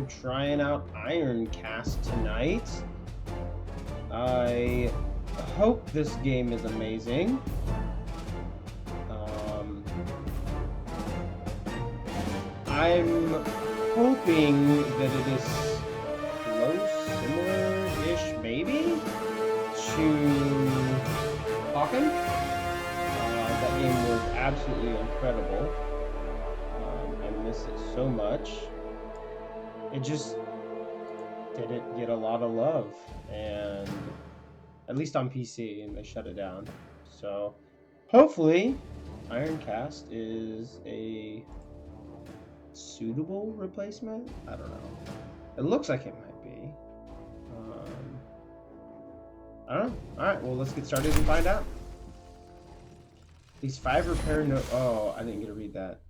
I'm trying out Iron Cast tonight. I hope this game is amazing. I'm hoping that it is close, similar-ish, maybe, to Hawkin. That game was absolutely incredible. I miss it so much. It just didn't get a lot of love, and at least on PC, and they shut it down. So hopefully Ironcast is a suitable replacement. I don't know. It looks like it might be. I don't know. Alright, well, let's get started and find out. These 5 repair oh, I didn't get to read that.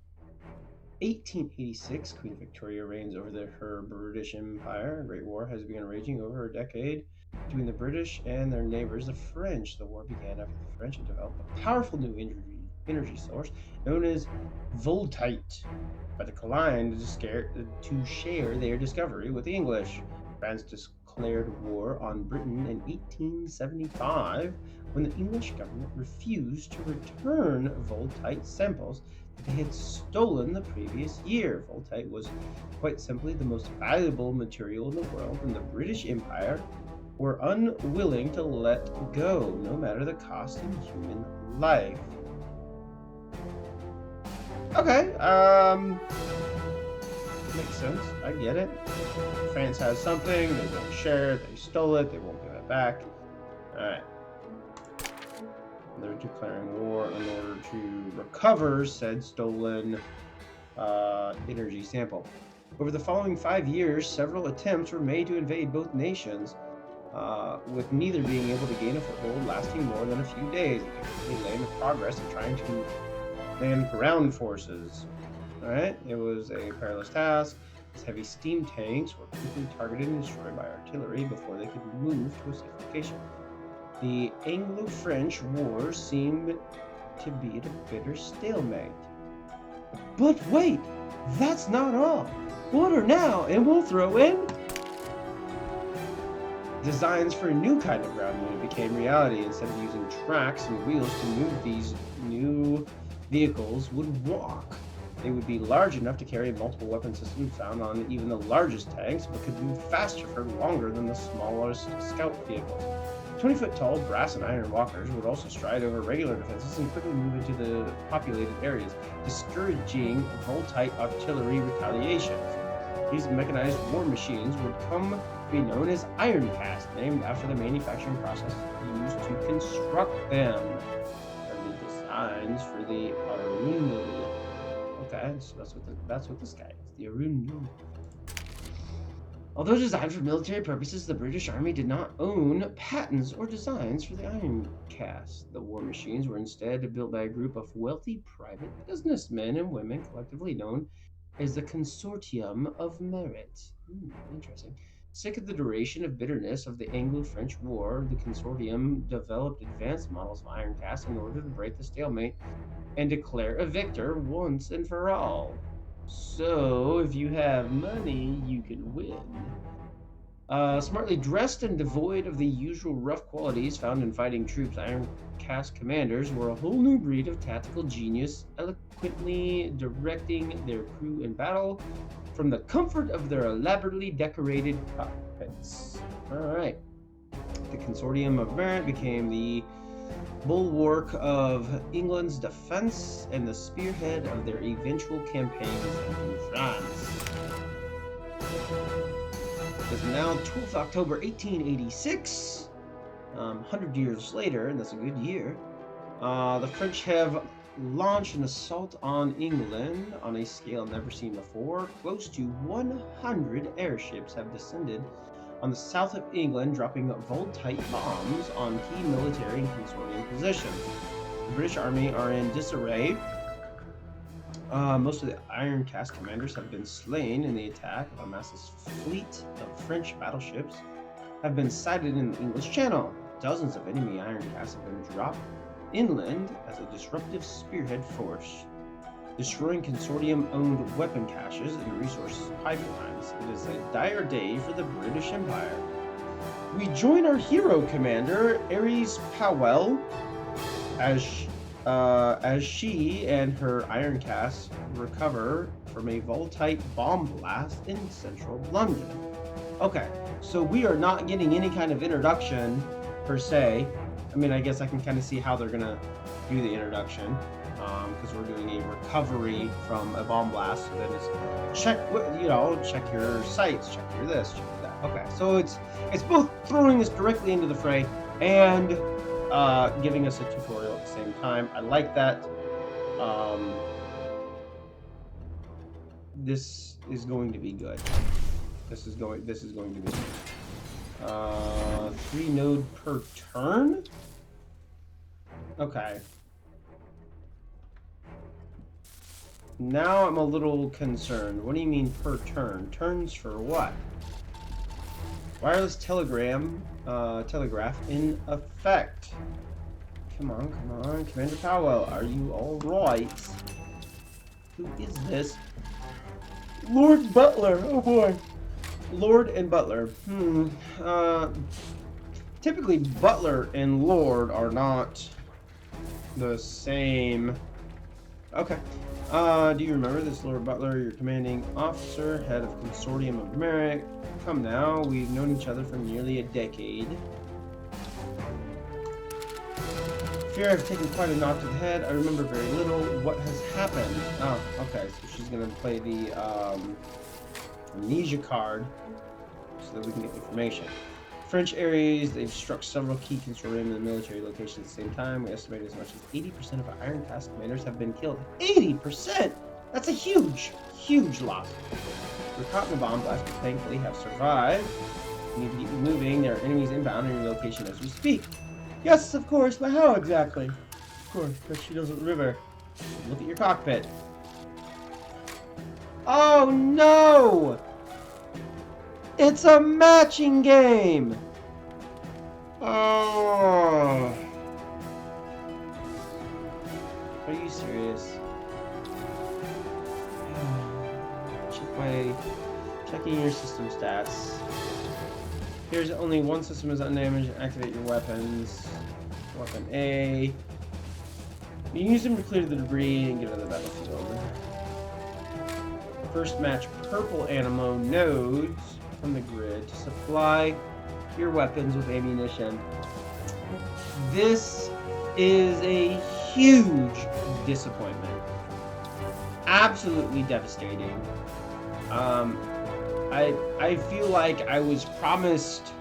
1886, Queen Victoria reigns over her British Empire. A great war has begun raging over a decade between the British and their neighbors, the French. The war began after the French had developed a powerful new energy source known as voltite, but declined to share their discovery with the English. France declared war on Britain in 1875 when the English government refused to return voltite samples that they had stolen the previous year. Voltite was quite simply the most valuable material in the world, and the British Empire were unwilling to let go, no matter the cost in human life. Okay, makes sense. I get it. France has something, they won't share it, they stole it, they won't give it back. Alright. They're declaring war in order to recover said stolen energy sample. Over the following 5 years, several attempts were made to invade both nations, with neither being able to gain a foothold lasting more than a few days. It completely delayed the progress of trying to land ground forces. Alright, it was a perilous task. These heavy steam tanks were quickly targeted and destroyed by artillery before they could move to a safe location. The Anglo-French War seemed to be at a bitter stalemate. But wait, that's not all. Order now, and we'll throw in. Designs for a new kind of ground unit became reality. Instead of using tracks and wheels to move, these new vehicles would walk. They would be large enough to carry multiple weapon systems found on even the largest tanks, but could move faster for longer than the smallest scout vehicles. 20-foot-tall brass and iron walkers would also stride over regular defenses and quickly move into the populated areas, discouraging voltite artillery retaliations. These mechanized war machines would come to be known as Iron Cast, named after the manufacturing process used to construct them. And the designs for the Arunu. Okay, so that's what this guy is, the Arunu. Although designed for military purposes, the British Army did not own patents or designs for the Iron Cast. The war machines were instead built by a group of wealthy private businessmen and women, collectively known as the Consortium of Merit. Interesting. Sick of the duration of bitterness of the Anglo-French War, the Consortium developed advanced models of Iron Cast in order to break the stalemate and declare a victor once and for all. So, if you have money, you can win. Smartly dressed and devoid of the usual rough qualities found in fighting troops, Iron Cast commanders were a whole new breed of tactical genius, eloquently directing their crew in battle from the comfort of their elaborately decorated cockpits. Alright. The Consortium of Merit became the bulwark of England's defense and the spearhead of their eventual campaigns into France. It is now 12th October 1886, 100 years later, and that's a good year. The French have launched an assault on England on a scale never seen before. Close to 100 airships have descended on the south of England, dropping voltite bombs on key military and consortium positions. The British Army are in disarray. Most of the Iron Cast commanders have been slain in the attack. A massive fleet of French battleships have been sighted in the English Channel. Dozens of enemy Iron Casts have been dropped inland as a disruptive spearhead force. destroying consortium-owned weapon caches and resources pipelines. It is a dire day for the British Empire. We join our hero commander, Ares Powell, as she and her iron cast recover from a voltite bomb blast in central London. Okay, so we are not getting any kind of introduction per se. I mean, I guess I can kind of see how they're gonna do the introduction, because we're doing a recovery from a bomb blast. So then it's check your sights, check your this, check your that. Okay, so it's both throwing us directly into the fray and giving us a tutorial at the same time. I like that. This is going to be good. This is going to be good. 3 node per turn? Okay. Now I'm a little concerned. What do you mean per turn? Turns for what? Wireless telegraph in effect. Come on. Commander Powell, are you alright? Who is this? Lord Butler. Oh boy. Lord and Butler. Typically Butler and Lord are not the same. Okay. Do you remember this, Lord Butler, your commanding officer, head of Consortium of Merit? Come now, we've known each other for nearly a decade. Fear I've taken quite a knock to the head. I remember very little. What has happened? Oh, okay, so she's gonna play the amnesia card so that we can get information. French areas, they've struck several key consortium and military locations at the same time. We estimate as much as 80% of our Iron Task commanders have been killed. 80%? That's a huge, huge loss. We're caught in a bomb blast, but thankfully have survived. We need to keep moving. There are enemies inbound in your location as we speak. Yes, of course, but how exactly? Of course, because she doesn't remember. Look at your cockpit. Oh no! It's a matching game! Oh. Are you serious? Checking your system stats. Here's only one system is undamaged. Activate your weapons. Weapon A. You can use them to clear the debris and get out of the battlefield. First match purple ammo nodes from the grid to supply your weapons with ammunition. This is a huge disappointment. Absolutely devastating. I feel like I was promised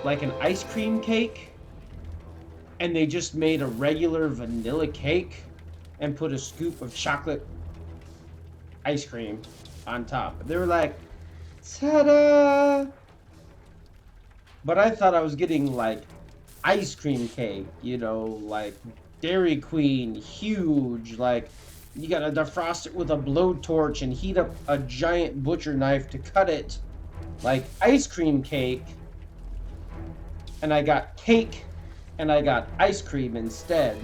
like an ice cream cake, and they just made a regular vanilla cake and put a scoop of chocolate ice cream on top. They were like, ta-da! But I thought I was getting like ice cream cake, you know, like Dairy Queen, huge, like you gotta defrost it with a blowtorch and heat up a giant butcher knife to cut it like ice cream cake. And I got cake and I got ice cream instead.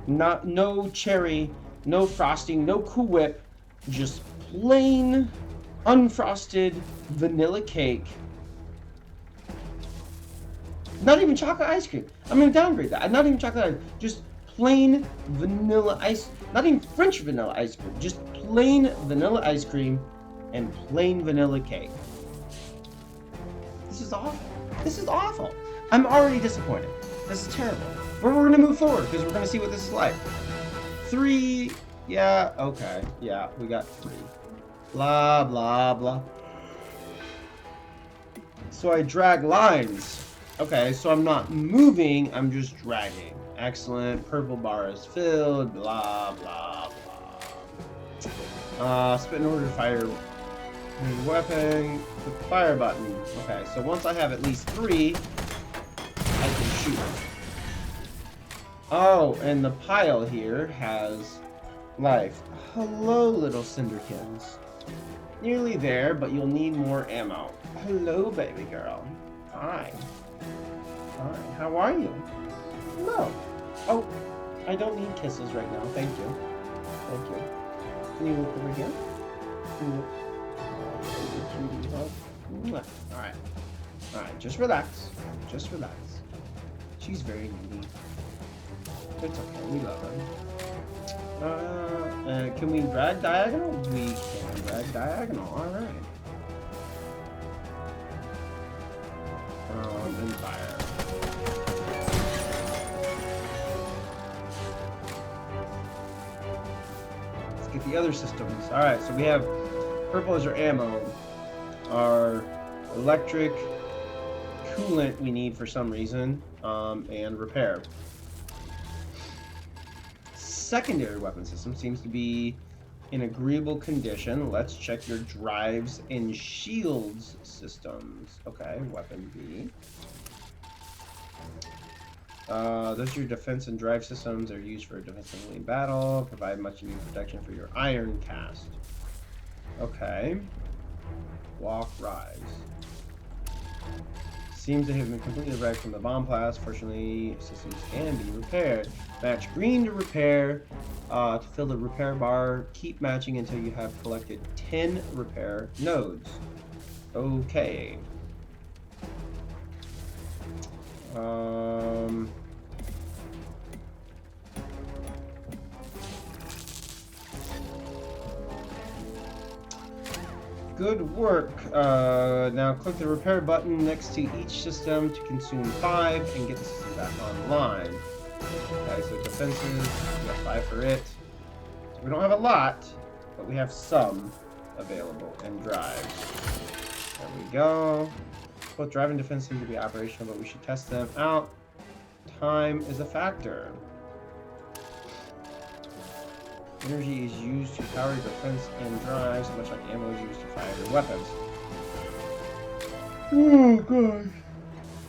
No cherry, no frosting, no Cool Whip, just plain unfrosted vanilla cake. Not even chocolate ice cream. I'm gonna downgrade that. Not even chocolate ice cream. Just plain vanilla ice. Not even French vanilla ice cream. Just plain vanilla ice cream and plain vanilla cake. This is awful. This is awful. I'm already disappointed. This is terrible. But we're gonna move forward because we're gonna see what this is like. 3. Yeah. Okay. Yeah. We got 3. Blah blah blah. So I drag lines. Okay, so I'm not moving, I'm just dragging. Excellent. Purple bar is filled. Blah, blah, blah. Spit in order to fire your weapon. Click the fire button. Okay, so once I have at least 3, I can shoot. Oh, and the pile here has life. Hello, little cinderkins. Nearly there, but you'll need more ammo. Hello, baby girl. Hi. Hi, how are you? Hello. Oh, I don't need kisses right now. Thank you. Thank you. Can you look over here? Can you look? Oh, cutie, huh? Alright. Alright, just relax. Just relax. She's very needy. It's okay, we love her. Can we drag diagonal? We can drag diagonal, alright. And fire. Let's get the other systems. Alright, so we have purple is our ammo. Our electric coolant we need for some reason, and repair. Secondary weapon system seems to be in agreeable condition. Let's check your drives and shields systems. Okay, weapon B. Those are your defense and drive systems. They're used for defensively in battle. Provide much needed protection for your iron cast. Okay. Walk, rise. Seems to have been completely wrecked from the bomb blast. Fortunately, systems can be repaired. Match green to repair. To fill the repair bar, keep matching until you have collected 10 repair nodes. Okay. Good work. Now click the repair button next to each system to consume 5 and get the system back online. Okay, so defenses, we got 5 for it. So we don't have a lot, but we have some available. And drives. There we go. Both drive and defense seem to be operational, but we should test them out. Time is a factor. Energy is used to power your defense and drives, much like ammo is used to fire your weapons.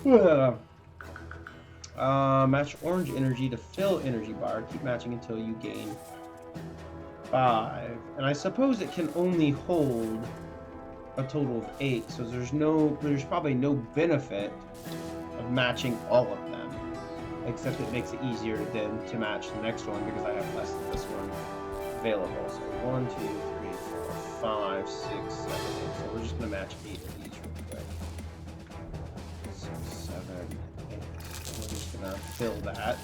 Oh, God. Match orange energy to fill energy bar. Keep matching until you gain 5. And I suppose it can only hold a total of 8, so there's probably no benefit of matching all of them, except it makes it easier than to match the next one because I have less than this one available. So 1, 2, 3, 4, 5, 6, 7, 8. So we're just gonna match 8 of each real quick. 6, 7, 8. So we're just gonna fill that.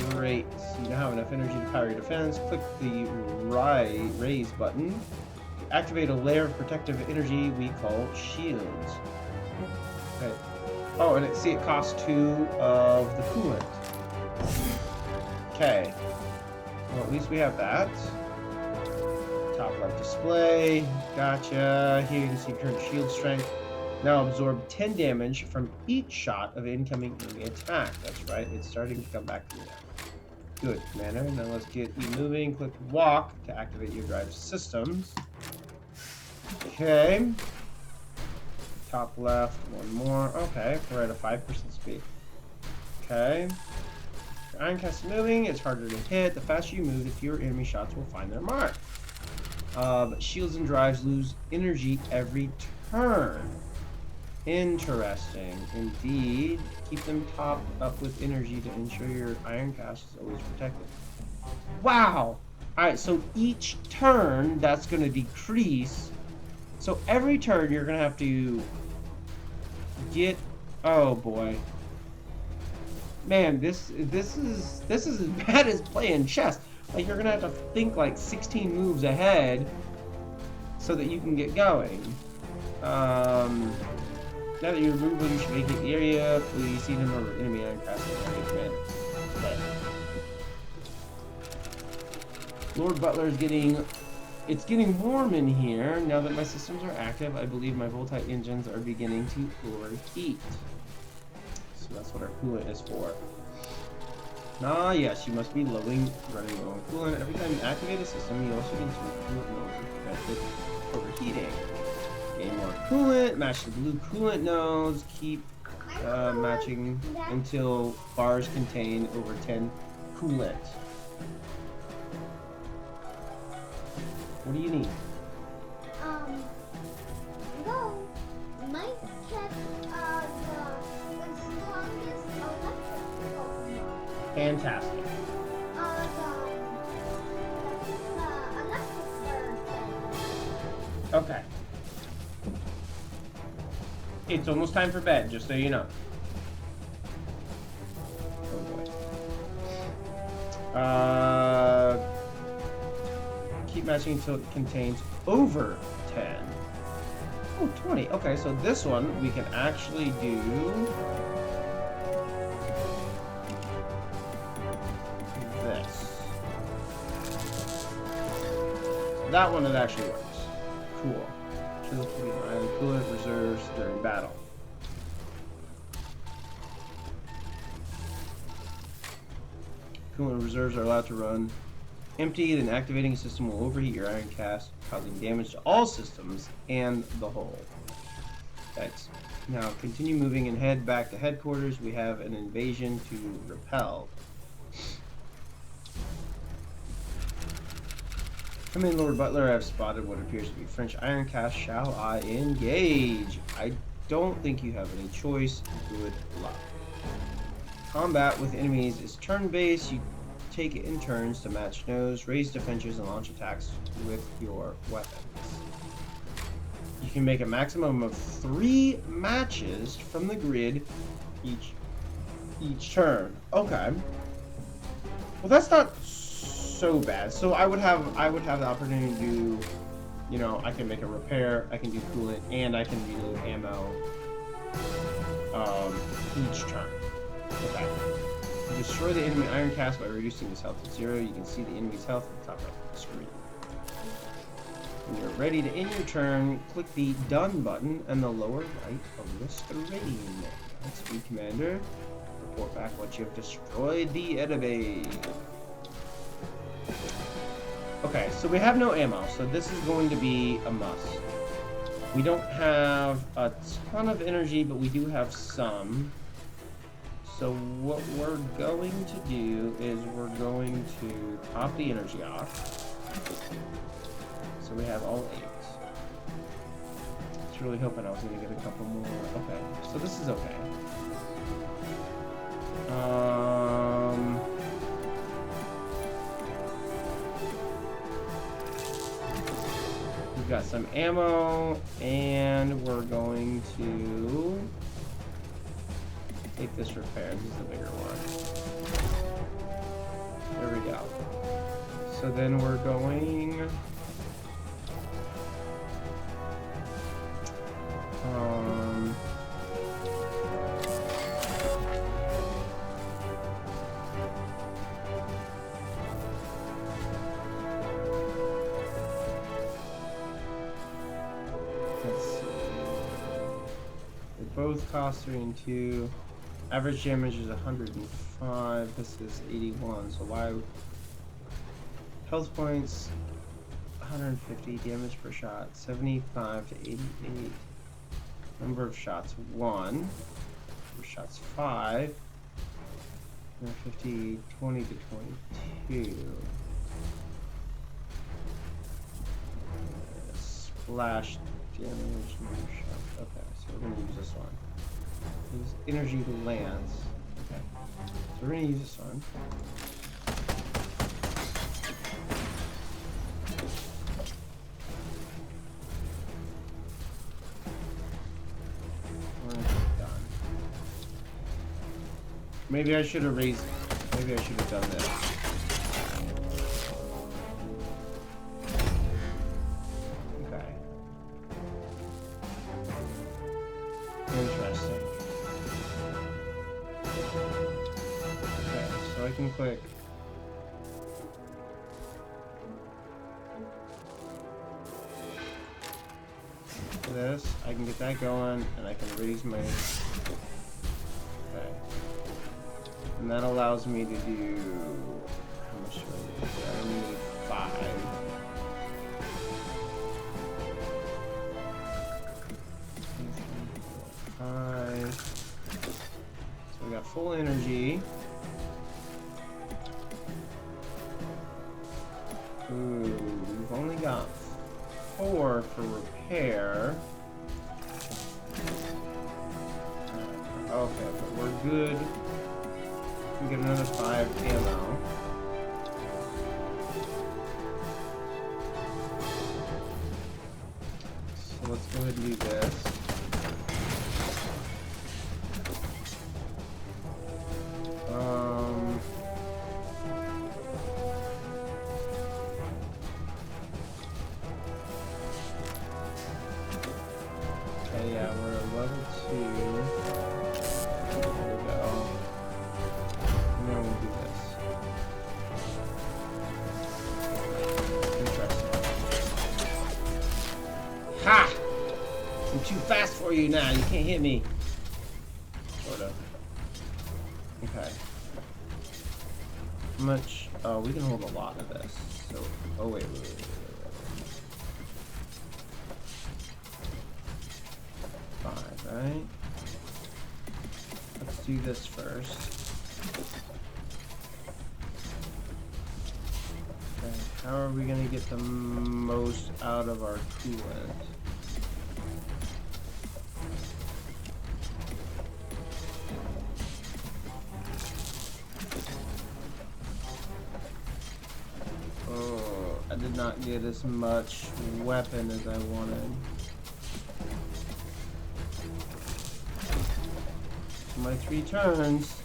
Great. So you now have enough energy to power your defense. Click the raise button. Activate a layer of protective energy we call shields. Okay. Oh, and it costs 2 of the coolant. Okay. Well, at least we have that. Top left display. Gotcha. Here you can see current shield strength. Now absorb 10 damage from each shot of incoming enemy attack. That's right. It's starting to come back to you now. Good, Commander. Now let's get you moving. Click walk to activate your drive systems. Okay. Top left, one more. Okay, we're at a 5% speed. Okay. Your iron cast is moving. It's harder to hit. The faster you move, the fewer enemy shots will find their mark. But shields and drives lose energy every turn. Interesting. Indeed. Keep them topped up with energy to ensure your iron cast is always protected. Wow! Alright, so each turn, that's going to decrease. So every turn, you're going to have to get... Oh, boy. Man, this is as bad as playing chess. Like, you're going to have to think, like, 16 moves ahead so that you can get going. Now that you're moving, you should vacate the area. Please see them over enemy iron cast. Okay. Lord Butler is getting... It's getting warm in here. Now that my systems are active, I believe my Voltite engines are beginning to overheat. So that's what our coolant is for. Ah, yes, you must be running low on coolant. Every time you activate a system, you also need to coolant mode to prevent it overheating. Gain more coolant, match the blue coolant nodes, keep matching until bars contain over 10 coolant. What do you need? No, might check the strongest electric Pokemon. Fantastic. Okay. It's almost time for bed, just so you know. Oh boy. Keep matching until it contains over 10. Oh, 20. Okay, so this one we can actually do this. That one, it actually works. Cool. Choose to be highly coolant reserves during battle. Coolant reserves are allowed to run empty, then activating a system will overheat your iron cast, causing damage to all systems and the hull. Thanks. Now continue moving and head back to headquarters. We have an invasion to repel. Come in, Lord Butler. I've spotted what appears to be French iron cast. Shall I engage? I don't think you have any choice. Good luck. Combat with enemies is turn-based. You take it in turns to match nose, raise defenses, and launch attacks with your weapons. You can make a maximum of 3 matches from the grid each turn. Okay. Well, that's not so bad. So I would have the opportunity to do, you know, I can make a repair, I can do coolant, and I can reload ammo each turn. Okay. You destroy the enemy iron cast by reducing his health to 0. You can see the enemy's health at the top right of the screen. When you're ready to end your turn, click the Done button in the lower right of the screen. That's me, Commander. Report back once you have destroyed the enemy. Okay, so we have no ammo, so this is going to be a must. We don't have a ton of energy, but we do have some. So what we're going to do is we're going to top the energy off. So we have all 8. I was really hoping I was going to get a couple more. Okay, so this is okay. We've got some ammo, and we're going to take this repair. This is the bigger one. There we go. So then we're going... let's see. They both cost 3 and 2. Average damage is 105. This is 81. So why? Health points 150. Damage per shot 75 to 88. Number of shots 1. Number of shots 5. 50, 20 to 22. Splash damage. Number of shots. Okay, so we're gonna use this one. Use energy lands. Okay. So we're gonna use this one. Maybe I should have raised. Maybe I should have done this. Okay. Interesting. Okay, so I can click. This, I can get that going, and I can raise my. Okay. And that allows me to do, how much do I need? I need 5. So we got full energy. Ooh, we've only got 4 for repair. Okay, but we're good. We get another 5 ammo. So let's go ahead and do this. Okay, yeah, we're at level 2. There we go. And then we'll do this. Interesting. Ha! I'm too fast for you now. You can't hit me. Sort of. Okay. How much? Oh, we can hold a lot of this. So, oh wait. 5, right? Let's do this first. Okay, how are we gonna get the most out of our coolant? Oh, I did not get as much weapon as I wanted. My 3 turns.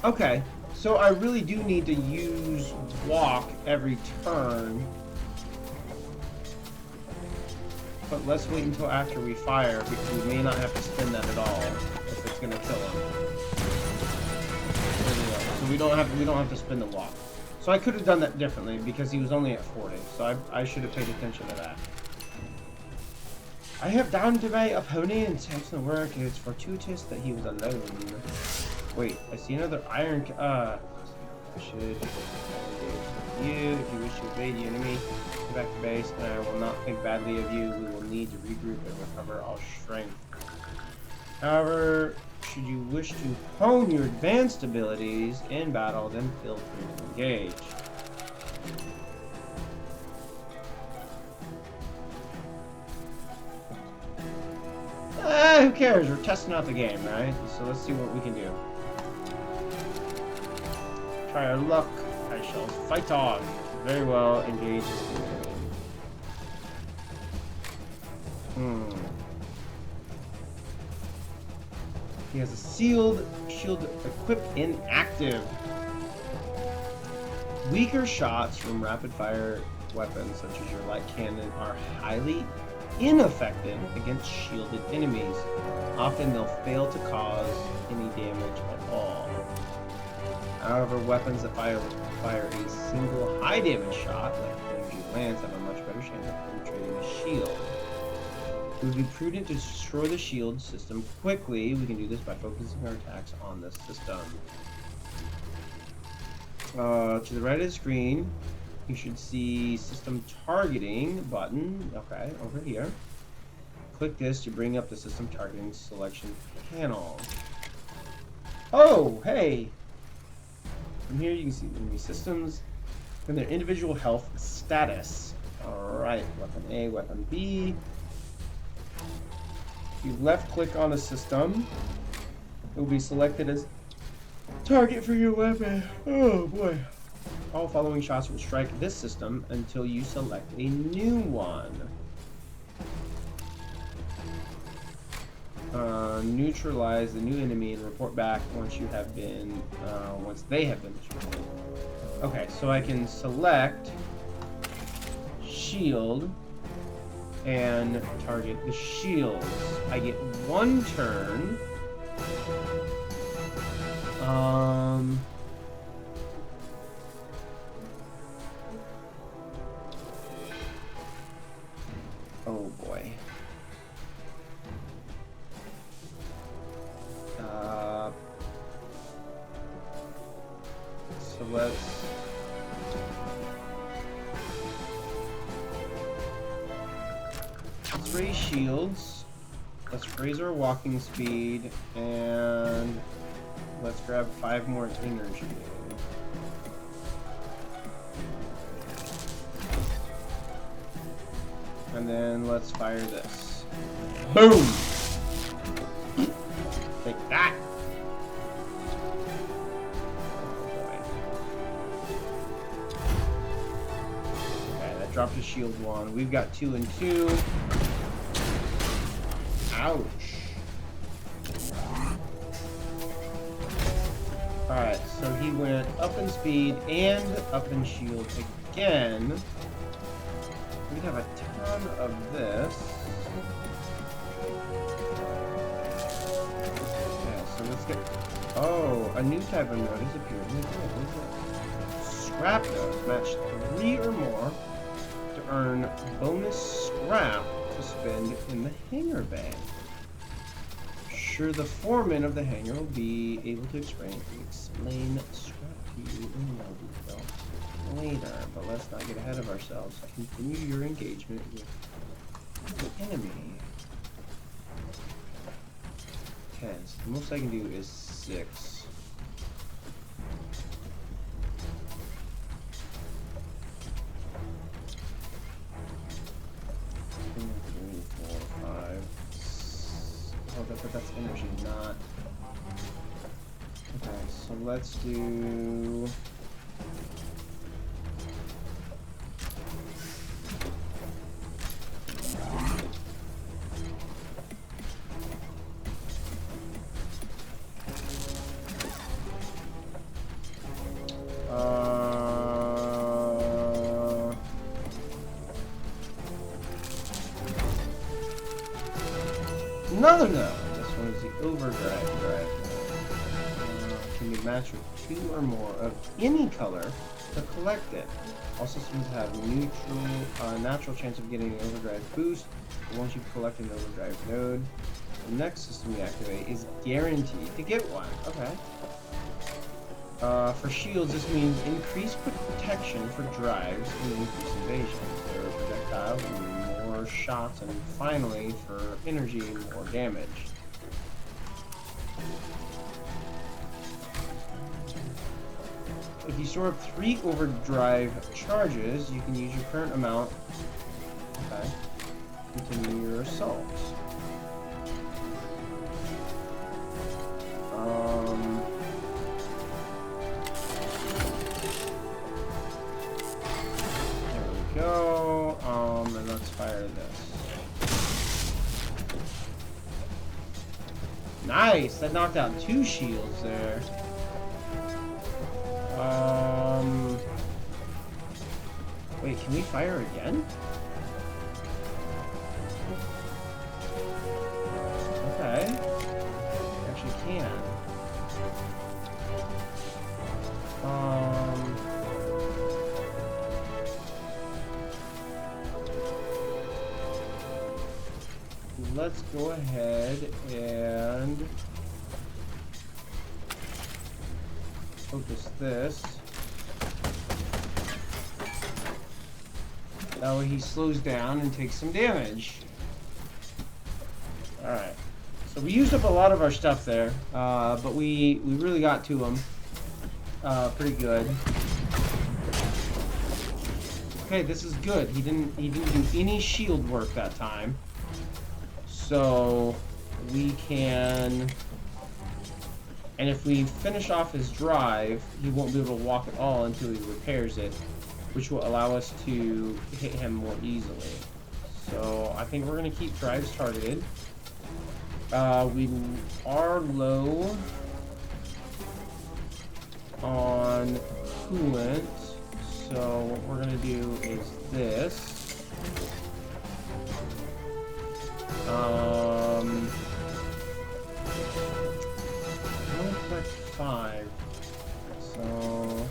Okay, so I really do need to use walk every turn. But let's wait until after we fire, because we may not have to spend that at all if it's gonna kill him. There we go. So we don't have to spend the walk. So I could have done that differently because he was only at 40. So I should have paid attention to that. I have downed my opponent. Thanks to the work. It's fortuitous that he was alone. Wait, I see another iron. I should you. If you wish to evade the enemy, go back to base, and I will not think badly of you. We will need to regroup and recover our strength. However, should you wish to hone your advanced abilities in battle, then feel free to engage. Who cares? We're testing out the game, right? So let's see what we can do. Try our luck. I shall fight on. Very well. Engage. He has a shield equipped and active. Weaker shots from rapid fire weapons such as your light cannon are highly ineffective against shielded enemies. Often they'll fail to cause any damage at all. However, weapons that fire a single high damage shot, like energy lance, have a much better chance of penetrating the shield. It would be prudent to destroy the shield system quickly. We can do this by focusing our attacks on this system. To the right of the screen, you should see system targeting button. Okay, over here. Click this to bring up the system targeting selection panel. Oh, hey! From here you can see enemy systems and their individual health status. Alright, weapon A, weapon B. If you left click on a system, it will be selected as target for your weapon. Oh boy. All following shots will strike this system until you select a new one. Neutralize the new enemy and report back once you have been, once they have been destroyed. Okay, so I can select shield and target the shields. I get 1 turn. Oh boy. So let's 3 shields. Let's raise our walking speed, and let's grab 5 more energy. And then let's fire this. Boom! Take that! shield 1. We've got 2 and 2. Ouch. Alright, so he went up in speed and up in shield again. We have a ton of this. Yeah, so let's get... Oh, a new type of node has appeared in the grid. What is it? Scrap nodes match 3 or more to earn bonus scrap to spend in the hangar bay. Sure, the foreman of the hangar will be able to explain scrap to you in more detail later, but let's not get ahead of ourselves. Continue your engagement with the enemy. Okay, so the most I can do is 6. Oh, but that's energy, not... Okay, so let's do... Another node. This one is the overdrive drive. Can be matched with 2 or more of any color to collect it. All systems have natural chance of getting an overdrive boost once you collect an overdrive node. The next system you activate is guaranteed to get one. Okay. For shields, this means increased protection for drives and increased evasion. For projectiles, more shots, and finally, for energy, more damage. If you store up 3 overdrive charges, you can use your current amount. Okay. Continue your assaults. There we go. And let's fire this. Nice! That knocked out 2 shields there. Wait, can we fire again? Okay. We actually can. Let's go ahead and focus this. That way he slows down and takes some damage. Alright. So we used up a lot of our stuff there, but we really got to him pretty good. Okay, this is good. He didn't do any shield work that time. So we can, and if we finish off his drive, he won't be able to walk at all until he repairs it, which will allow us to hit him more easily. So I think we're going to keep drives targeted. We are low on coolant, so what we're going to do is this. 5. So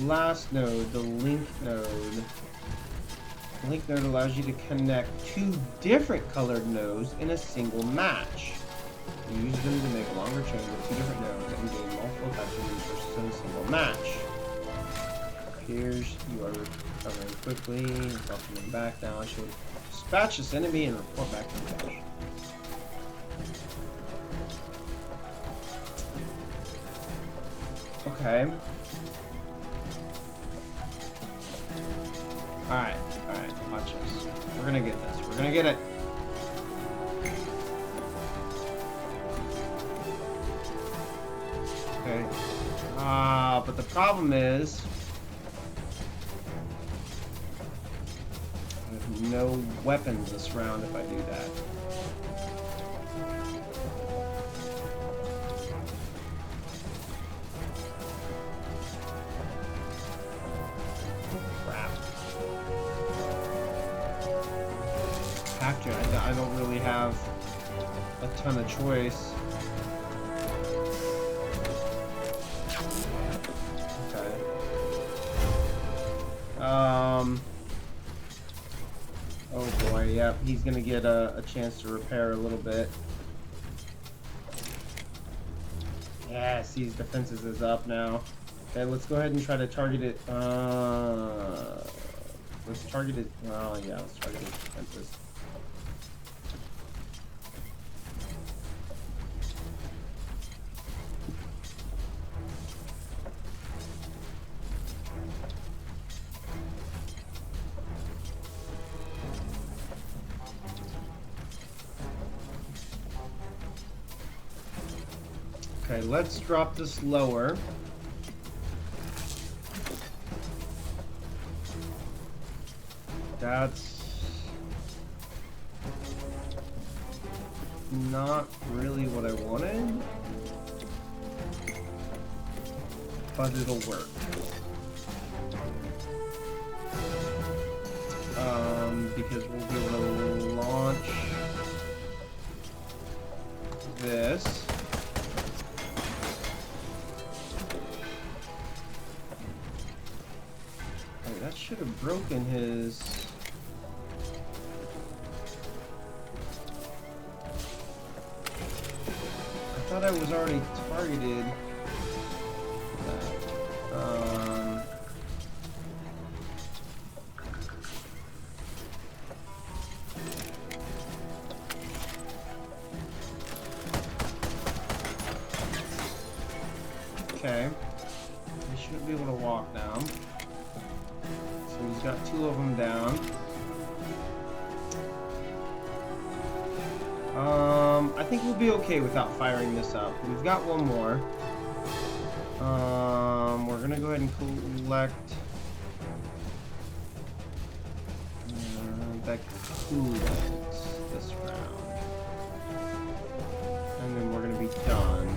last node, the link node. The link node allows you to connect 2 different colored nodes in a single match. You use them to make a longer chain with 2 different nodes and gain multiple types of resources in a single match. Appears you are recovering quickly. Welcome back now. I should dispatch this enemy and report back to the cache. Okay. Alright, watch this. We're gonna get this. We're gonna get it. Okay. But the problem problem is I have no weapons this round if I do that. I don't really have a ton of choice. Okay. Oh boy, yep, he's gonna get a chance to repair a little bit. Yes, his defenses is up now. Okay, let's go ahead and try to target it. Let's target it. Oh yeah, let's target his defenses. Okay, let's drop this lower. That's not really what I wanted, but it'll work. Because we'll be able to launch this. Oh, that should have broken his... I thought I was already targeted. Okay. He shouldn't be able to walk now. So he's got two of them down. I think we'll be okay without firing this up. We've got one more. We're gonna go ahead and collect that coolant this round. And then we're gonna be done.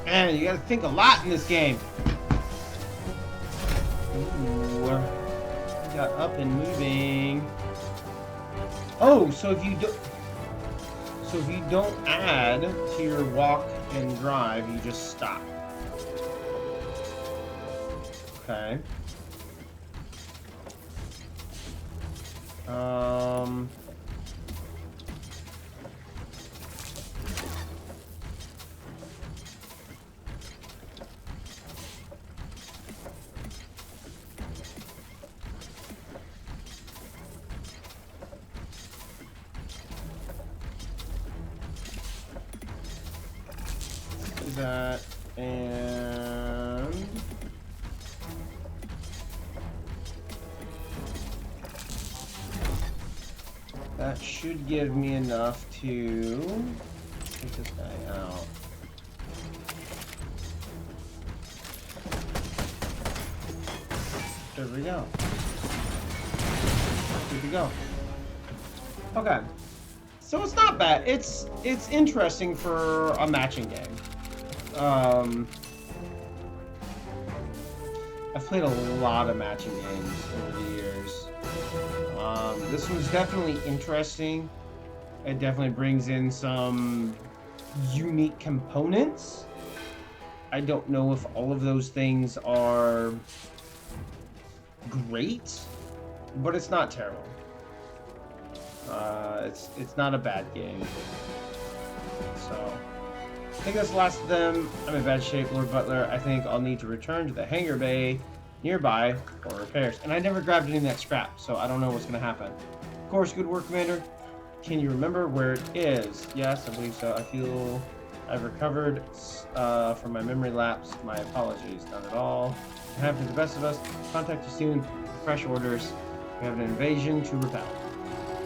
Man, you gotta think a lot in this game. Ooh, got up and moving. Oh, so if you don't add to your walk and drive, you just stop. Okay. That and that should give me enough to take this guy out. There we go. Good to go. Okay. So it's not bad. It's interesting for a matching game. I've played a lot of matching games over the years. This one's definitely interesting. It definitely brings in some unique components. I don't know if all of those things are great, but it's not terrible. It's not a bad game. So I think that's the last of them. I'm in bad shape, Lord Butler. I think I'll need to return to the hangar bay nearby for repairs. And I never grabbed any of that scrap, so I don't know what's going to happen. Of course, good work, Commander. Can you remember where it is? Yes, I believe so. I feel I've recovered from my memory lapse. My apologies. Not at all. It happened to the best of us. Contact you soon for fresh orders. We have an invasion to repel.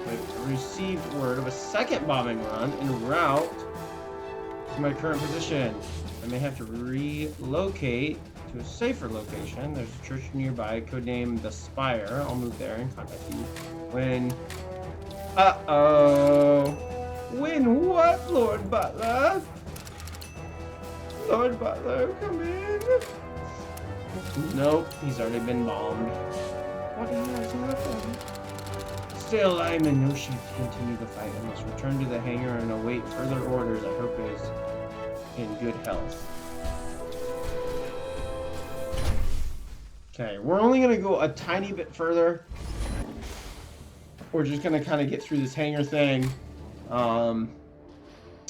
We've received word of a second bombing run en route to my current position. I may have to relocate to a safer location. There's a church nearby, codenamed the Spire. I'll move there and contact you when... Uh-oh. When what, Lord Butler? Lord Butler, come in. Nope, he's already been bombed. What has happened? Still, I'm in no shape to continue the fight. I must return to the hangar and await further orders. I hope it is in good health. Okay, we're only going to go a tiny bit further. We're just going to kind of get through this hangar thing. And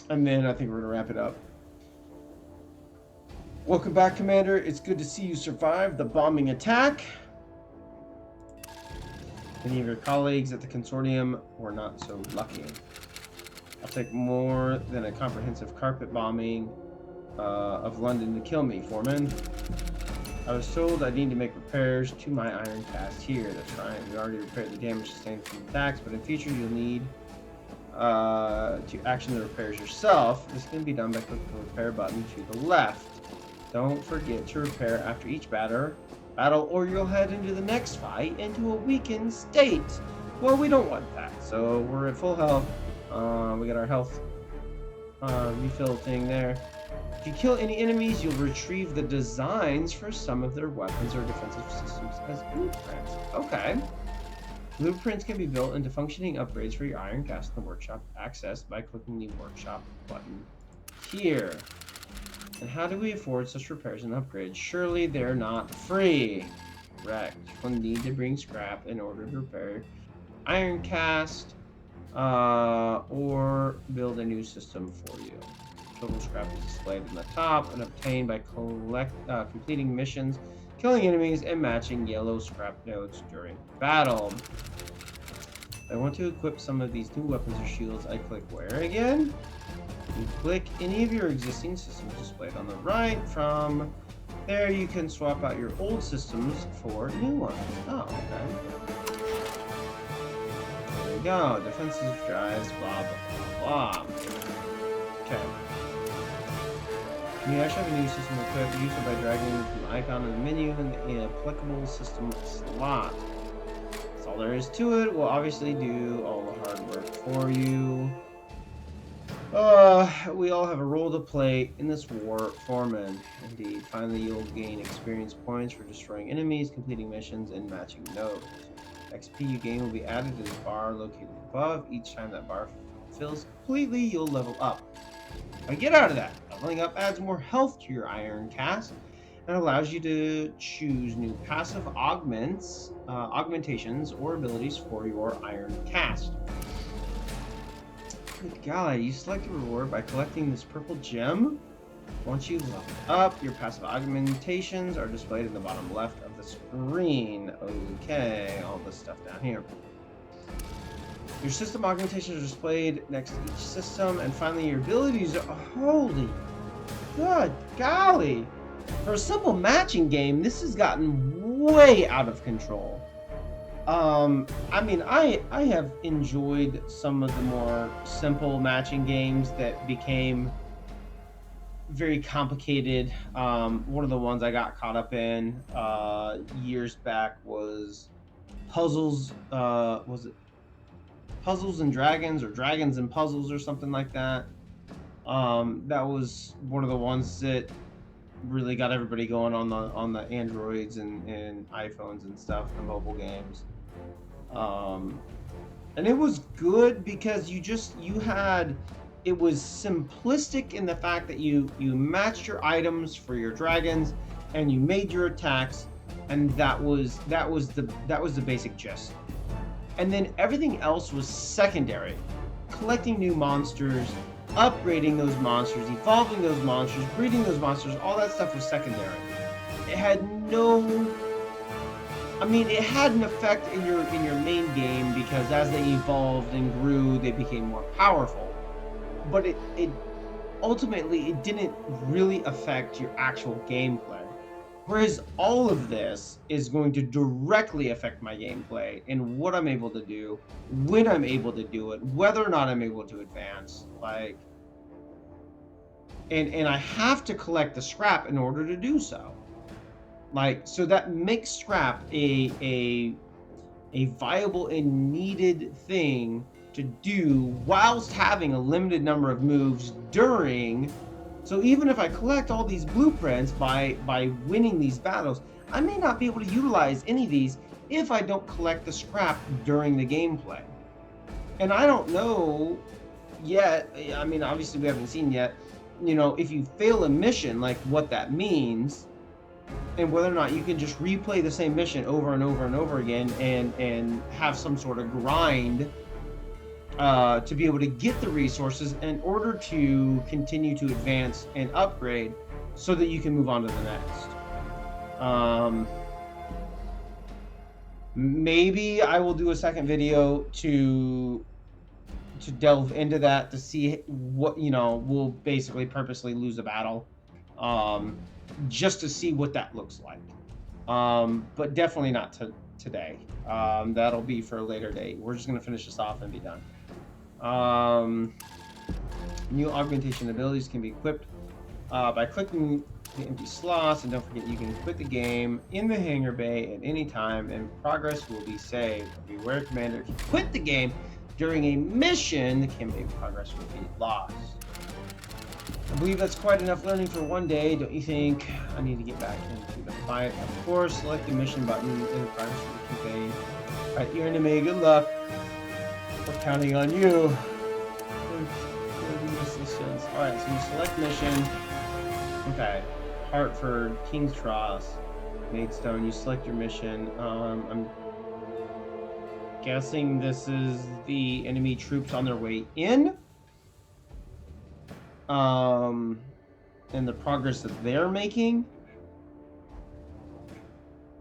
then I think we're going to wrap it up. Welcome back, Commander. It's good to see you survive the bombing attack. Many of your colleagues at the consortium were not so lucky. I'll take more than a comprehensive carpet bombing of London to kill me, Foreman. I was told I need to make repairs to my iron cast here. That's right. We already repaired the damage sustained from attacks, but in future you'll need to action the repairs yourself. This can be done by clicking the repair button to the left. Don't forget to repair after each battle, or you'll head into the next fight into a weakened state. Well, we don't want that, so we're at full health. We got our health refill thing there. If you kill any enemies, you'll retrieve the designs for some of their weapons or defensive systems as blueprints. Okay. Blueprints can be built into functioning upgrades for your iron cast in the workshop, accessed by clicking the workshop button here. And how do we afford such repairs and upgrades? Surely they're not free. Correct. You'll need to bring scrap in order to repair iron cast or build a new system for you. Total scrap is displayed in the top and obtained by completing missions, killing enemies, and matching yellow scrap nodes during battle. If I want to equip some of these new weapons or shields, I click where again? You click any of your existing systems displayed on the right. From there, you can swap out your old systems for new ones. Oh, okay. There we go. Defensive drives, blah, blah, blah. Okay. You actually have a new system equipped. Use it by dragging from the icon in the menu in the applicable system slot. That's all there is to it. We'll obviously do all the hard work for you. We all have a role to play in this war, Foreman. Indeed, finally you'll gain experience points for destroying enemies, completing missions, and matching nodes. XP you gain will be added to the bar located above. Each time that bar fills completely, you'll level up. But get out of that. Leveling up adds more health to your iron cast and allows you to choose new passive augmentations or abilities for your iron cast. Good golly, you select a reward by collecting this purple gem. Once you level up, your passive augmentations are displayed in the bottom left of the screen. Okay, all this stuff down here. Your system augmentations are displayed next to each system, and finally your abilities are... Holy good golly! For a simple matching game, this has gotten way out of control. I mean, I have enjoyed some of the more simple matching games that became very complicated. One of the ones I got caught up in years back was Puzzles. Was it Puzzles and Dragons or Dragons and Puzzles or something like that? That was one of the ones that really got everybody going on the Androids and iPhones and stuff, the mobile games. And it was good because it was simplistic in the fact that you matched your items for your dragons and you made your attacks, and that was the basic gist. And then everything else was secondary. Collecting new monsters, upgrading those monsters, evolving those monsters, breeding those monsters, all that stuff was secondary. It had it had an effect in your main game because as they evolved and grew, they became more powerful. But it ultimately didn't really affect your actual gameplay. Whereas all of this is going to directly affect my gameplay and what I'm able to do, when I'm able to do it, whether or not I'm able to advance. Like, and I have to collect the scrap in order to do so. Like, so that makes scrap a viable and needed thing to do whilst having a limited number of moves during. So even if I collect all these blueprints by winning these battles, I may not be able to utilize any of these if I don't collect the scrap during the gameplay. And I don't know yet, I mean, obviously we haven't seen yet, you know, if you fail a mission, like what that means, and whether or not you can just replay the same mission over and over and over again and have some sort of grind to be able to get the resources in order to continue to advance and upgrade so that you can move on to the next. Maybe I will do a second video to delve into that to see what, you know, we'll basically purposely lose a battle just to see what that looks like. But definitely not today. That'll be for a later date. We're just going to finish this off and be done. New augmentation abilities can be equipped by clicking the empty slots, and don't forget you can quit the game in the hangar bay at any time and progress will be saved. Beware, Commander, if you quit the game during a mission, the campaign progress will be lost. I believe that's quite enough learning for one day, don't you think? I need to get back into the fight. Of course, select the mission button in the progress of the campaign. Alright, you're into me. Good luck. We're counting on you. Alright, so you select mission. Okay. Hartford, King's Cross, Maidstone. You select your mission. I'm guessing this is the enemy troops on their way in. And the progress that they're making.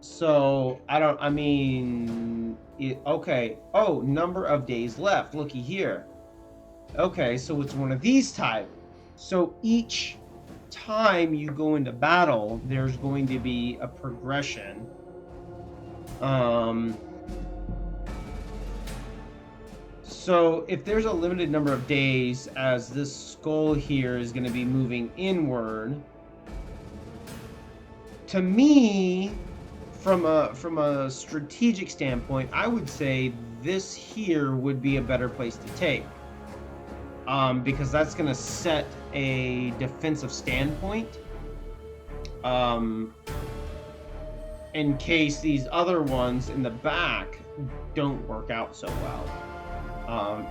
So, okay. Oh, number of days left. Looky here. Okay, so it's one of these type. So each time you go into battle, there's going to be a progression. So if there's a limited number of days, as this skull here is going to be moving inward, to me, from a strategic standpoint, I would say this here would be a better place to take, because that's going to set a defensive standpoint, in case these other ones in the back don't work out so well.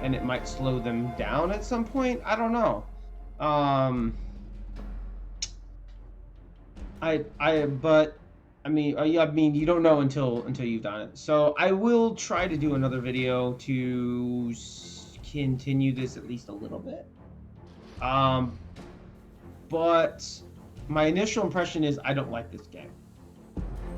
And it might slow them down at some point. I don't know. But I mean, you don't know until you've done it. So I will try to do another video to continue this at least a little bit. But my initial impression is I don't like this game.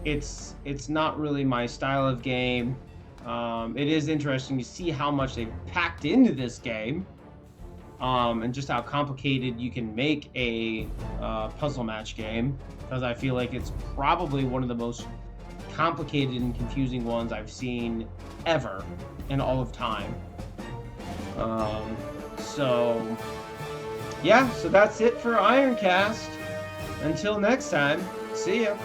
It's not really my style of game. It is interesting to see how much they've packed into this game, and just how complicated you can make a puzzle match game, because I feel like it's probably one of the most complicated and confusing ones I've seen ever in all of time. So yeah, so that's it for Ironcast. Until next time, see ya.